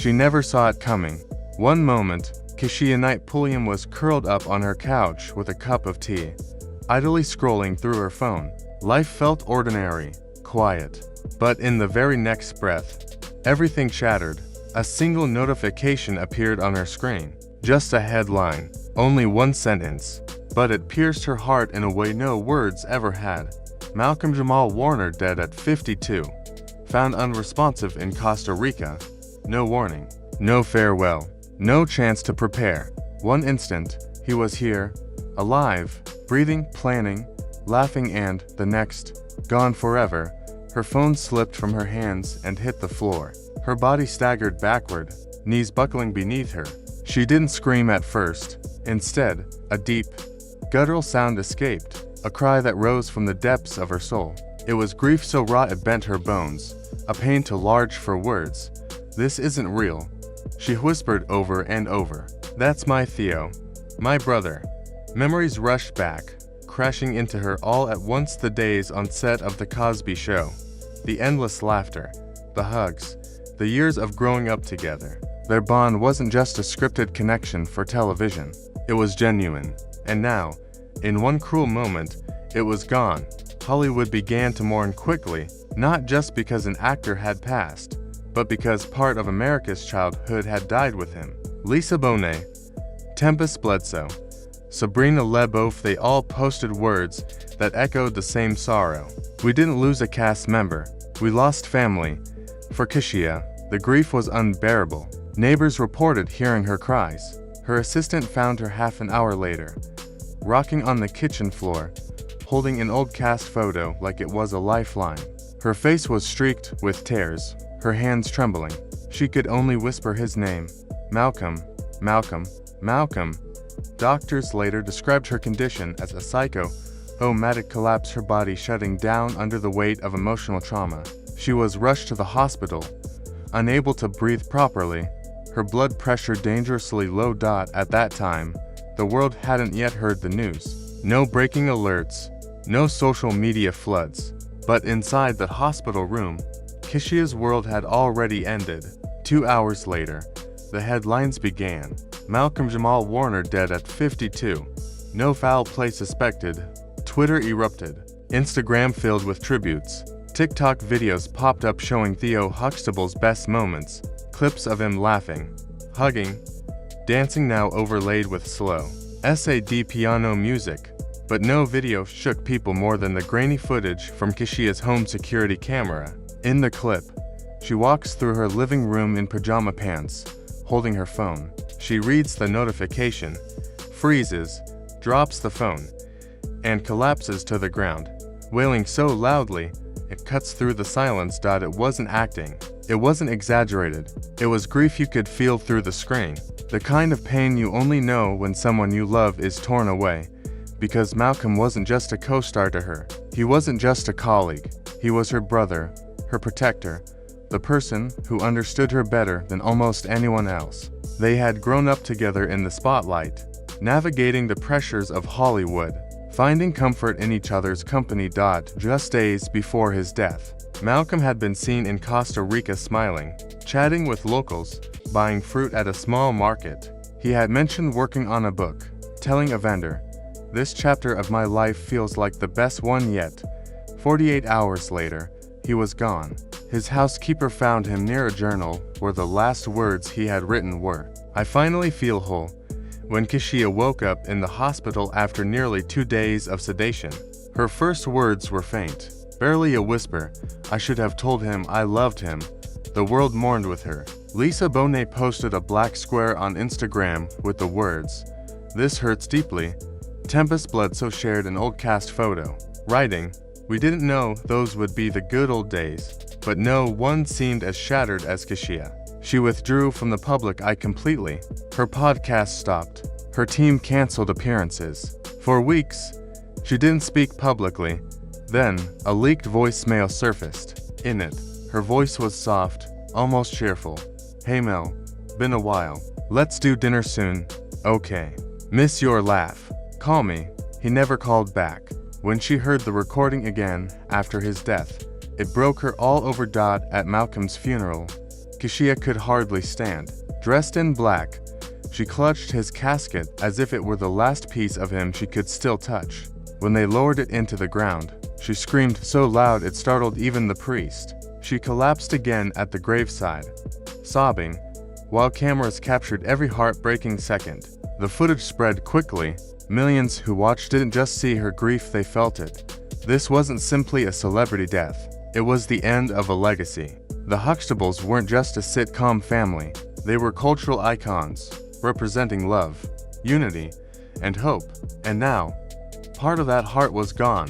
She never saw it coming. One moment, Keshia Knight Pulliam was curled up on her couch with a cup of tea, idly scrolling through her phone. Life felt ordinary, quiet. But in the very next breath, everything shattered. A single notification appeared on her screen. Just a headline, only one sentence, but it pierced her heart in a way no words ever had. Malcolm Jamal Warner dead at 52. Found unresponsive in Costa Rica. No warning, no farewell, no chance to prepare. One instant, he was here, alive, breathing, planning, laughing, and the next, gone forever. Her phone slipped from her hands and hit the floor. Her body staggered backward, knees buckling beneath her. She didn't scream at first. Instead, a deep, guttural sound escaped, a cry that rose from the depths of her soul. It was grief so raw it bent her bones, a pain too large for words. "This isn't real," she whispered over and over. "That's my Theo, my brother." Memories rushed back, crashing into her all at once. The days on set of The Cosby Show, the endless laughter, the hugs, the years of growing up together. Their bond wasn't just a scripted connection for television. It was genuine. And now, in one cruel moment, it was gone. Hollywood began to mourn quickly, not just because an actor had passed, but because part of America's childhood had died with him. Lisa Bonet, Tempest Bledsoe, Sabrina LeBeouf, they all posted words that echoed the same sorrow. "We didn't lose a cast member, we lost family." For Keshia, the grief was unbearable. Neighbors reported hearing her cries. Her assistant found her half an hour later, rocking on the kitchen floor, holding an old cast photo like it was a lifeline. Her face was streaked with tears, her hands trembling. She could only whisper his name. "Malcolm, Malcolm, Malcolm." Doctors later described her condition as a psychosomatic collapse, her body shutting down under the weight of emotional trauma. She was rushed to the hospital, unable to breathe properly, her blood pressure dangerously low. At that time, the world hadn't yet heard the news. No breaking alerts, no social media floods. But inside the hospital room, Keshia's world had already ended. 2 hours later, the headlines began. Malcolm Jamal Warner dead at 52. No foul play suspected. Twitter erupted. Instagram filled with tributes. TikTok videos popped up showing Theo Huxtable's best moments. Clips of him laughing, hugging, dancing, now overlaid with slow sad piano music. But no video shook people more than the grainy footage from Keshia's home security camera. In the clip, she walks through her living room in pajama pants, holding her phone. She reads the notification, freezes, drops the phone, and collapses to the ground, wailing so loudly it cuts through the silence. It wasn't acting. It wasn't exaggerated. It was grief you could feel through the screen. The kind of pain you only know when someone you love is torn away. Because Malcolm wasn't just a co-star to her. He wasn't just a colleague. He was her brother, her protector, the person who understood her better than almost anyone else. They had grown up together in the spotlight, navigating the pressures of Hollywood, finding comfort in each other's company. Just days before his death, Malcolm had been seen in Costa Rica smiling, chatting with locals, buying fruit at a small market. He had mentioned working on a book, telling a vendor, "This chapter of my life feels like the best one yet." 48 hours later, he was gone. His housekeeper found him near a journal where the last words he had written were, "I finally feel whole." When Keshia woke up in the hospital after nearly 2 days of sedation, her first words were faint, barely a whisper. "I should have told him I loved him." The world mourned with her. Lisa Bonet posted a black square on Instagram with the words, "This hurts deeply." Tempest Bledsoe shared an old cast photo, writing, "We didn't know those would be the good old days." But no one seemed as shattered as Keshia. She withdrew from the public eye completely. Her podcast stopped. Her team canceled appearances. For weeks, she didn't speak publicly. Then, a leaked voicemail surfaced. In it, her voice was soft, almost cheerful. "Hey Mel, been a while. Let's do dinner soon. Okay. Miss your laugh. Call me." He never called back. When she heard the recording again after his death, it broke her all over. At Malcolm's funeral, Keshia could hardly stand. Dressed in black, she clutched his casket as if it were the last piece of him she could still touch. When they lowered it into the ground, she screamed so loud it startled even the priest. She collapsed again at the graveside, sobbing, while cameras captured every heartbreaking second. The footage spread quickly. Millions who watched didn't just see her grief, they felt it. This wasn't simply a celebrity death. It was the end of a legacy. The Huxtables weren't just a sitcom family. They were cultural icons, representing love, unity, and hope. And now, part of that heart was gone.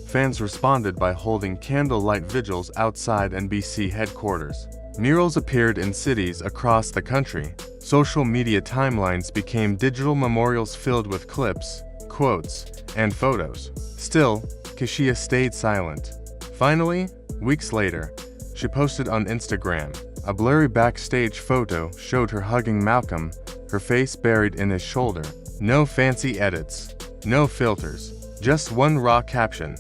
Fans responded by holding candlelight vigils outside NBC headquarters. Murals appeared in cities across the country. Social media timelines became digital memorials filled with clips, quotes, and photos. Still, Keshia stayed silent. Finally, weeks later, she posted on Instagram. A blurry backstage photo showed her hugging Malcolm, her face buried in his shoulder. No fancy edits, no filters, just one raw caption.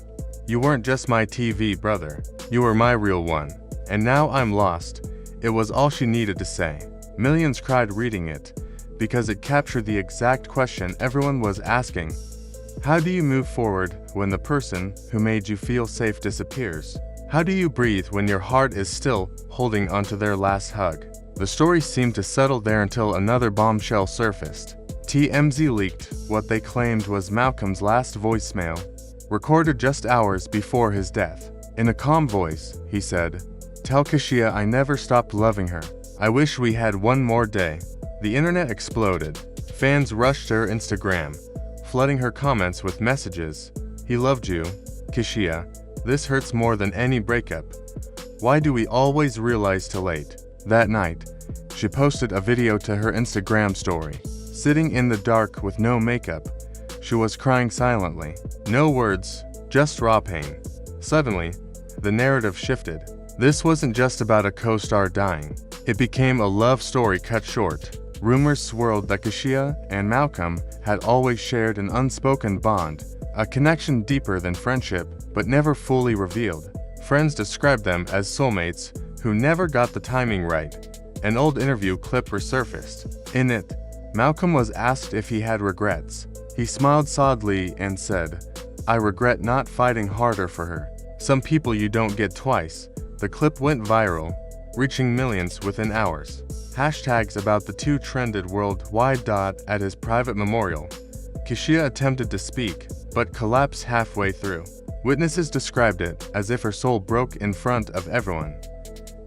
"You weren't just my TV brother, you were my real one. And now I'm lost." It was all she needed to say. Millions cried reading it, because it captured the exact question everyone was asking. How do you move forward when the person who made you feel safe disappears? How do you breathe when your heart is still holding onto their last hug? The story seemed to settle there until another bombshell surfaced. TMZ leaked what they claimed was Malcolm's last voicemail, recorded just hours before his death. In a calm voice, he said, "Tell Keshia I never stopped loving her. I wish we had one more day." The internet exploded. Fans rushed to her Instagram, flooding her comments with messages. "He loved you, Keshia. This hurts more than any breakup. Why do we always realize too late?" That night, she posted a video to her Instagram story. Sitting in the dark with no makeup, she was crying silently. No words, just raw pain. Suddenly, the narrative shifted. This wasn't just about a co-star dying. It became a love story cut short. Rumors swirled that Keshia and Malcolm had always shared an unspoken bond, a connection deeper than friendship, but never fully revealed. Friends described them as soulmates who never got the timing right. An old interview clip resurfaced. In it, Malcolm was asked if he had regrets. He smiled sadly and said, "I regret not fighting harder for her. Some people you don't get twice." The clip went viral, reaching millions within hours. Hashtags about the two trended worldwide. At his private memorial, Keshia attempted to speak, but collapsed halfway through. Witnesses described it as if her soul broke in front of everyone.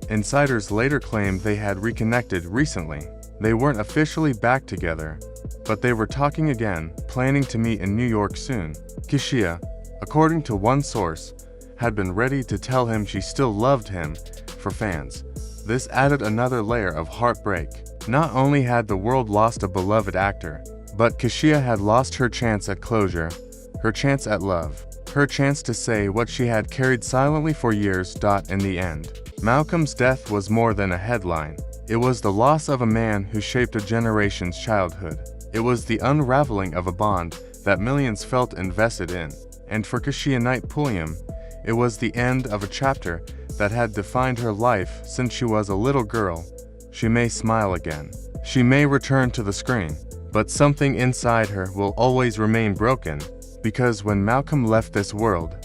Insiders later claimed they had reconnected recently. They weren't officially back together, but they were talking again, planning to meet in New York soon. Keshia, according to one source, had been ready to tell him she still loved him. For fans, this added another layer of heartbreak. Not only had the world lost a beloved actor, but Keshia had lost her chance at closure, her chance at love, her chance to say what she had carried silently for years. In the end, Malcolm's death was more than a headline. It was the loss of a man who shaped a generation's childhood. It was the unraveling of a bond that millions felt invested in. And for Keshia Knight Pulliam, it was the end of a chapter that had defined her life since she was a little girl. She may smile again. She may return to the screen, but something inside her will always remain broken, because when Malcolm left this world,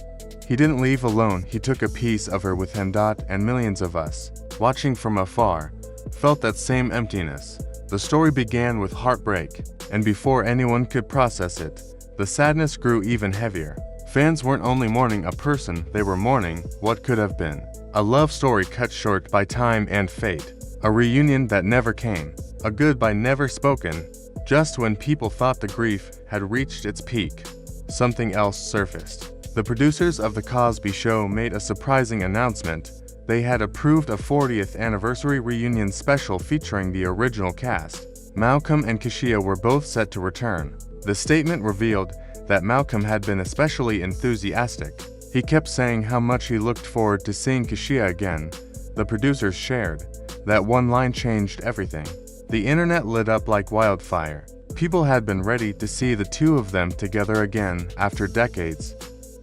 he didn't leave alone. He took a piece of her with him. And millions of us, watching from afar, felt that same emptiness. The story began with heartbreak, and before anyone could process it, the sadness grew even heavier. Fans weren't only mourning a person, they were mourning what could have been. A love story cut short by time and fate. A reunion that never came. A goodbye never spoken. Just when people thought the grief had reached its peak, something else surfaced. The producers of The Cosby Show made a surprising announcement. They had approved a 40th anniversary reunion special featuring the original cast. Malcolm and Keshia were both set to return. The statement revealed that Malcolm had been especially enthusiastic. He kept saying how much he looked forward to seeing Keshia again. The producers shared. That one line changed everything. The internet lit up like wildfire. People had been ready to see the two of them together again after decades,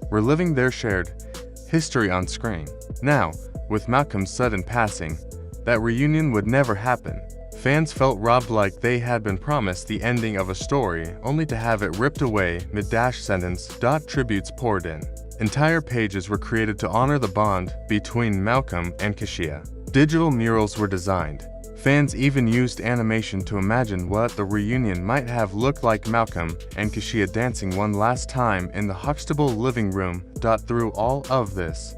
reliving their shared history on screen. Now, with Malcolm's sudden passing, that reunion would never happen. Fans felt robbed, like they had been promised the ending of a story only to have it ripped away mid-sentence. Tributes poured in. Entire pages were created to honor the bond between Malcolm and Keshia. Digital murals were designed. Fans even used animation to imagine what the reunion might have looked like. Malcolm and Keshia dancing one last time in the Huxtable living room. Through all of this,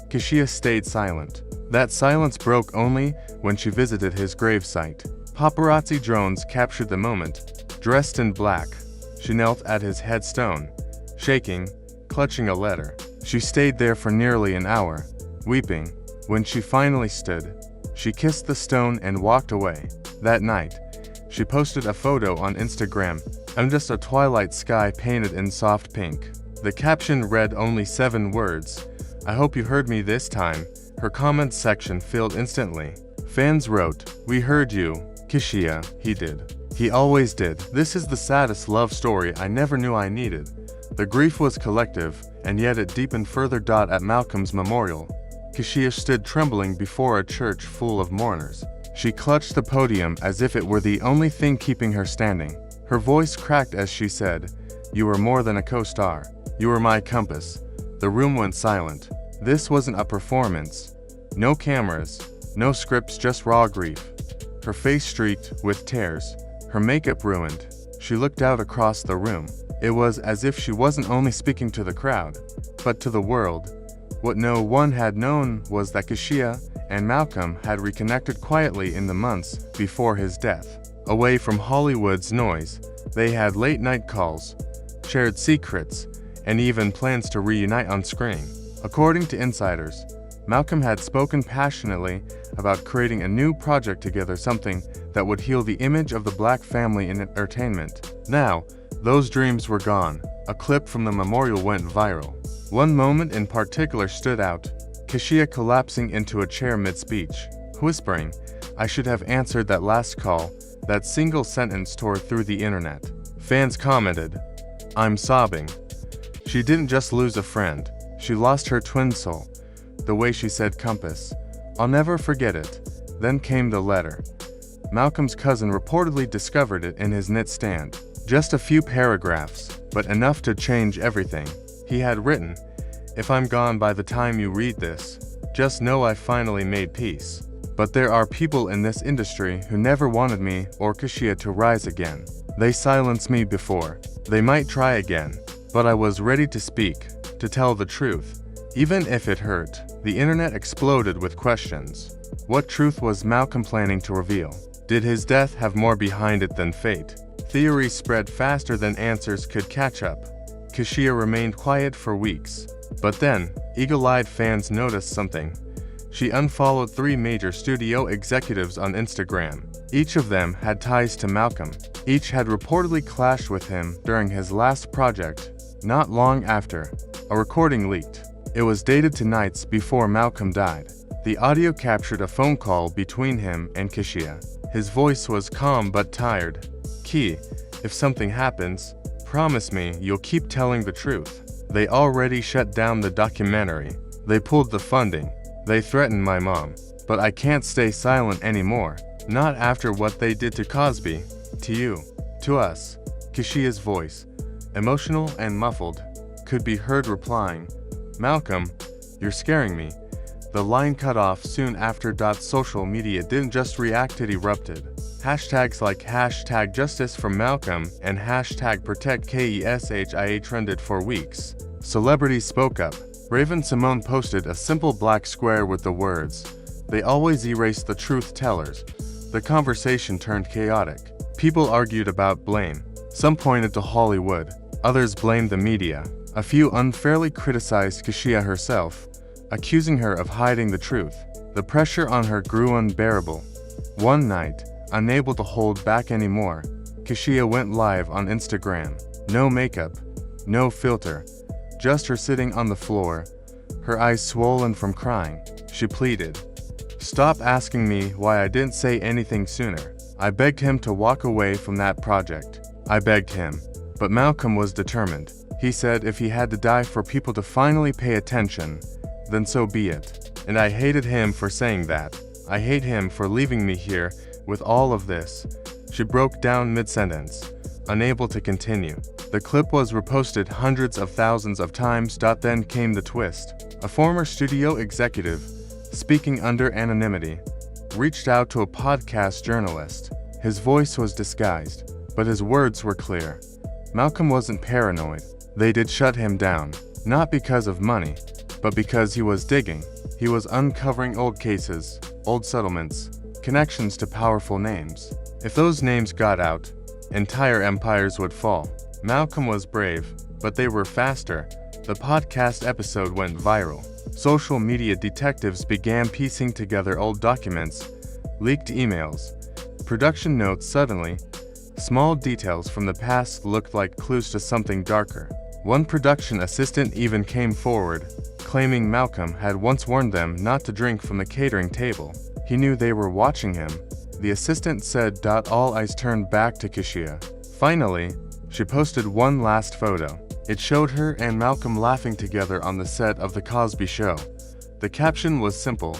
Keshia stayed silent. That silence broke only when she visited his gravesite. Paparazzi drones captured the moment. Dressed in black, she knelt at his headstone, shaking, clutching a letter. She stayed there for nearly an hour, weeping. When she finally stood, she kissed the stone and walked away. That night, she posted a photo on Instagram, and just a twilight sky painted in soft pink. The caption read only 7 words, "I hope you heard me this time." Her comments section filled instantly. Fans wrote, "We heard you, Keshia, he did. He always did. This is the saddest love story I never knew I needed." The grief was collective, and yet it deepened further. At Malcolm's memorial, Keshia stood trembling before a church full of mourners. She clutched the podium as if it were the only thing keeping her standing. Her voice cracked as she said, "You were more than a co-star. You were my compass." The room went silent. This wasn't a performance. No cameras, no scripts, just raw grief. Her face streaked with tears, her makeup ruined. She looked out across the room. It was as if she wasn't only speaking to the crowd, but to the world. What no one had known was that Keshia and Malcolm had reconnected quietly in the months before his death. Away from Hollywood's noise, they had late-night calls, shared secrets, and even plans to reunite on screen. According to insiders, Malcolm had spoken passionately about creating a new project together, something that would heal the image of the Black family in entertainment. Now, those dreams were gone. A clip from the memorial went viral. One moment in particular stood out, Keshia collapsing into a chair mid-speech, whispering, "I should have answered that last call." That single sentence tore through the internet. Fans commented, "I'm sobbing." She didn't just lose a friend, she lost her twin soul. The way she said compass, "I'll never forget it." Then came the letter. Malcolm's cousin reportedly discovered it in his nightstand. Just a few paragraphs, but enough to change everything. He had written, "If I'm gone by the time you read this, just know I finally made peace. But there are people in this industry who never wanted me or Keshia to rise again. They silenced me before. They might try again. But I was ready to speak, to tell the truth, even if it hurt." The internet exploded with questions. What truth was Malcolm planning to reveal? Did his death have more behind it than fate? Theories spread faster than answers could catch up. Keshia remained quiet for weeks. But then, eagle-eyed fans noticed something. She unfollowed 3 major studio executives on Instagram. Each of them had ties to Malcolm. Each had reportedly clashed with him during his last project. Not long after, a recording leaked. It was dated to nights before Malcolm died. The audio captured a phone call between him and Keshia. His voice was calm but tired. "Key, if something happens, promise me you'll keep telling the truth. They already shut down the documentary. They pulled the funding. They threatened my mom. But I can't stay silent anymore. Not after what they did to Cosby. To you. To us." Keshia's voice, emotional and muffled, could be heard replying, "Malcolm, you're scaring me." The line cut off soon after. Social media didn't just react, it erupted. Hashtags like #Justice for Malcolm and #ProtectKeshia trended for weeks. Celebrities spoke up. Raven-Symoné posted a simple black square with the words, "They always erase the truth tellers." The conversation turned chaotic. People argued about blame. Some pointed to Hollywood. Others blamed the media. A few unfairly criticized Keshia herself, accusing her of hiding the truth. The pressure on her grew unbearable. One night, unable to hold back anymore, Keshia went live on Instagram. No makeup, no filter, just her sitting on the floor, her eyes swollen from crying. She pleaded, "Stop asking me why I didn't say anything sooner." I begged him to walk away from that project. I begged him. But Malcolm was determined. He said if he had to die for people to finally pay attention, then so be it. And I hated him for saying that. I hate him for leaving me here with all of this." She broke down mid-sentence, unable to continue. The clip was reposted hundreds of thousands of times. Then came the twist. A former studio executive, speaking under anonymity, reached out to a podcast journalist. His voice was disguised, but his words were clear. Malcolm wasn't paranoid. They did shut him down, not because of money, but because he was digging. He was uncovering old cases, old settlements, connections to powerful names. If those names got out, entire empires would fall. Malcolm was brave, but they were faster. The podcast episode went viral. Social media detectives began piecing together old documents, leaked emails, production notes. Suddenly, small details from the past looked like clues to something darker. One production assistant even came forward, claiming Malcolm had once warned them not to drink from the catering table. He knew they were watching him. The assistant said. All eyes turned back to Keshia. Finally, she posted one last photo. It showed her and Malcolm laughing together on the set of The Cosby Show. The caption was simple,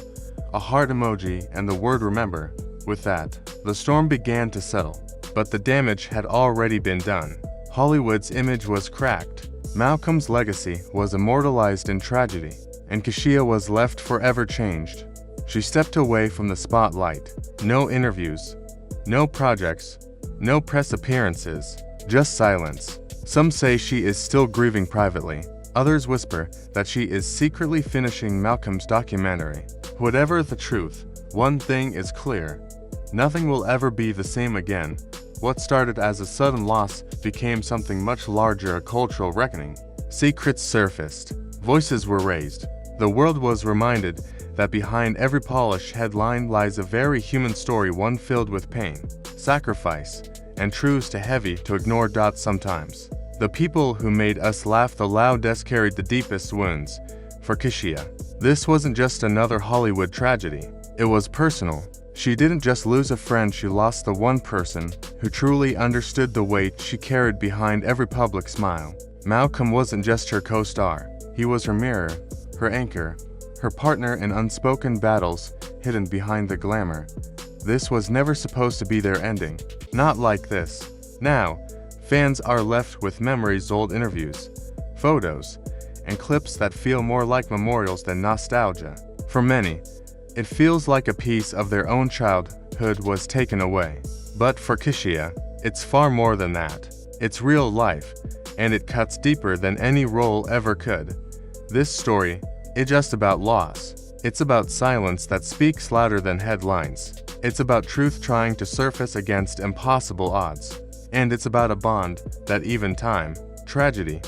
a heart emoji and the word remember. With that, the storm began to settle. But the damage had already been done. Hollywood's image was cracked. Malcolm's legacy was immortalized in tragedy, and Keshia was left forever changed. She stepped away from the spotlight. No interviews, no projects, no press appearances, just silence. Some say she is still grieving privately. Others whisper that she is secretly finishing Malcolm's documentary. Whatever the truth, one thing is clear. Nothing will ever be the same again. What started as a sudden loss became something much larger, a cultural reckoning. Secrets surfaced. Voices were raised. The world was reminded that behind every polished headline lies a very human story, one filled with pain, sacrifice, and truths too heavy to ignore. Sometimes, the people who made us laugh the loudest carried the deepest wounds. For Keshia, this wasn't just another Hollywood tragedy. It was personal. She didn't just lose a friend, she lost the one person who truly understood the weight she carried behind every public smile. Malcolm wasn't just her co-star. He was her mirror, her anchor, her partner in unspoken battles hidden behind the glamour. This was never supposed to be their ending. Not like this. Now, fans are left with memories, old interviews, photos, and clips that feel more like memorials than nostalgia. For many, it feels like a piece of their own childhood was taken away. But for Keshia, it's far more than that. It's real life, and it cuts deeper than any role ever could. This story isn't just about loss. It's about silence that speaks louder than headlines. It's about truth trying to surface against impossible odds. And it's about a bond that even time, tragedy,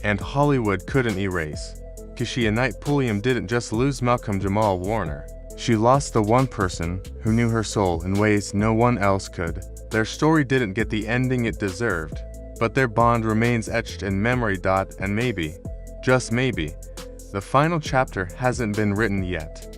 and Hollywood couldn't erase. Keshia Knight Pulliam didn't just lose Malcolm Jamal Warner. She lost the one person who knew her soul in ways no one else could. Their story didn't get the ending it deserved, but their bond remains etched in memory. And maybe, just maybe, the final chapter hasn't been written yet.